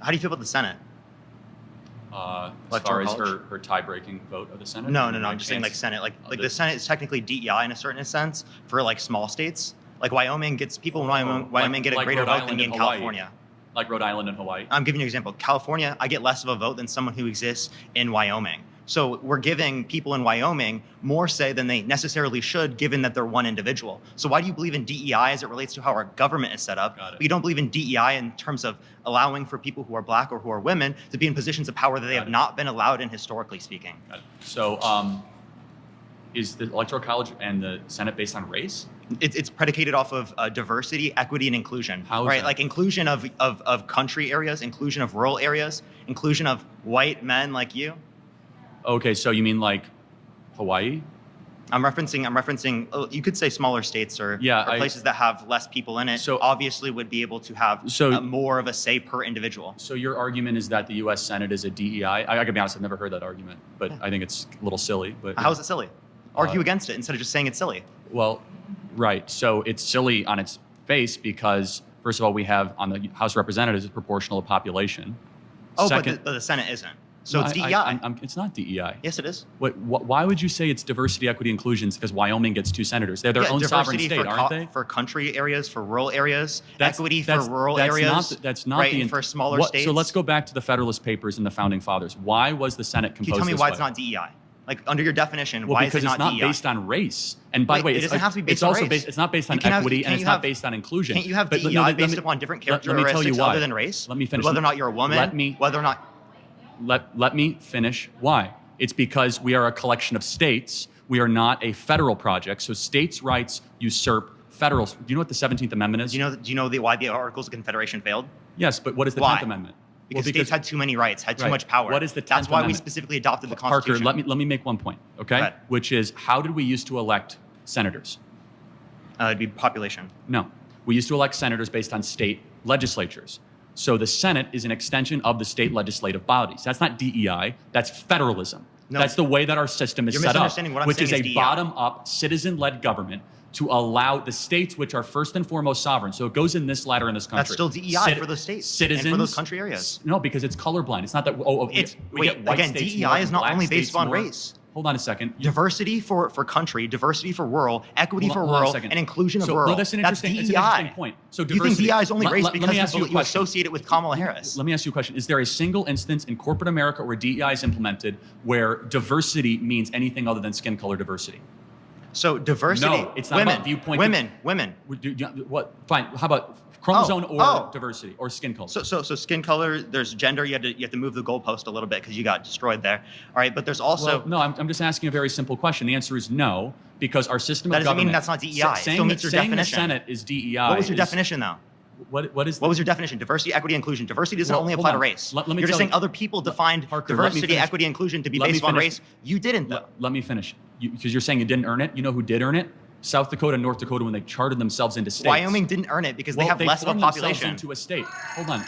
How do you feel about the Senate? As far as her tie-breaking vote of the Senate? No. I'm just saying like Senate. Like the Senate is technically DEI in a certain sense for like small states. Like Wyoming gets people in Wyoming get a greater vote than me in California. Like Rhode Island and Hawaii? I'm giving you an example. California, I get less of a vote than someone who exists in Wyoming. So we're giving people in Wyoming more say than they necessarily should, given that they're one individual. So why do you believe in DEI as it relates to how our government is set up? But you don't believe in DEI in terms of allowing for people who are black or who are women to be in positions of power that they have not been allowed in, historically speaking. So is the Electoral College and the Senate based on race? It's predicated off of diversity, equity, and inclusion. How is right? that? Like inclusion of country areas, inclusion of rural areas, inclusion of white men like you. Okay, so you mean like Hawaii? I'm referencing. You could say smaller states or places that have less people in it. So obviously would be able to have more of a say per individual. So your argument is that the U.S. Senate is a DEI. I gotta be honest, I've never heard that argument, but I think it's a little silly. But how is it silly? Argue against it instead of just saying it's silly. Well, right. So it's silly on its face because first of all, we have on the House of Representatives a proportional population. Second, but the Senate isn't. So it's DEI. It's not DEI. Yes, it is. Why would you say it's diversity, equity, inclusion? Because Wyoming gets 2 senators. They're their own sovereign state, aren't they? For country areas, for rural areas, equity for rural areas. That's not right, for smaller states. So let's go back to the Federalist Papers and the Founding Fathers. Why was the Senate composed this way? Can you tell me why it's not DEI? Like under your definition, why is it not DEI? Because it's not based on race. And by the way, it doesn't have to be based on race. It's not based on equity, and it's not based on inclusion. Can't you have DEI based upon different characteristics other than race? Let me finish. Whether or not you're a woman, whether or not. Let me finish. Why? It's because we are a collection of states. We are not a federal project. So states' rights usurp federal. Do you know what the 17th Amendment is? Do you know why the Articles of Confederation failed? Yes, but what is the 10th Amendment? Because states had too many rights, had too much power. What is the 10th That's why Amendment? we specifically adopted the Constitution. Parker, let me make one point, okay? Which is, how did we used to elect senators? It'd be population. No. We used to elect senators based on state legislatures. So the Senate is an extension of the state legislative bodies. That's not DEI, that's federalism. No. That's the way that our system is set up, which is a bottom-up, citizen-led government to allow the states, which are first and foremost sovereign. So it goes in this ladder in this country. That's still DEI for those states citizens, and for those country areas. No, because it's colorblind. It's not that, we get white again, states DEI more, is not only based on more. race. Hold on a second. Diversity for country, diversity for rural, equity for rural, and inclusion of rural. No, that's DEI. An interesting point. So you think DEI is only race because you associate associate it with Kamala Harris? Let me ask you a question. Is there a single instance in corporate America where DEI is implemented where diversity means anything other than skin color diversity? So diversity. No, it's not about viewpoint. Women. What? Fine. How about chromosome or diversity or skin color? So skin color. There's gender. You have to move the goalpost a little bit because you got destroyed there. All right, but there's also. No, I'm just asking a very simple question. The answer is no, because our system of government. That doesn't mean that's not DEI. It still meets your definition. The Senate is DEI. What was your definition though? What was your definition? Diversity, equity, inclusion. Diversity doesn't only apply to race. You're just saying other people defined diversity, equity, inclusion to be based on race. You didn't though. Let me finish. Because you're saying you didn't earn it. You know who did earn it? South Dakota and North Dakota when they charted themselves into states. Wyoming didn't earn it because they have less of a population. Into a state. Hold on.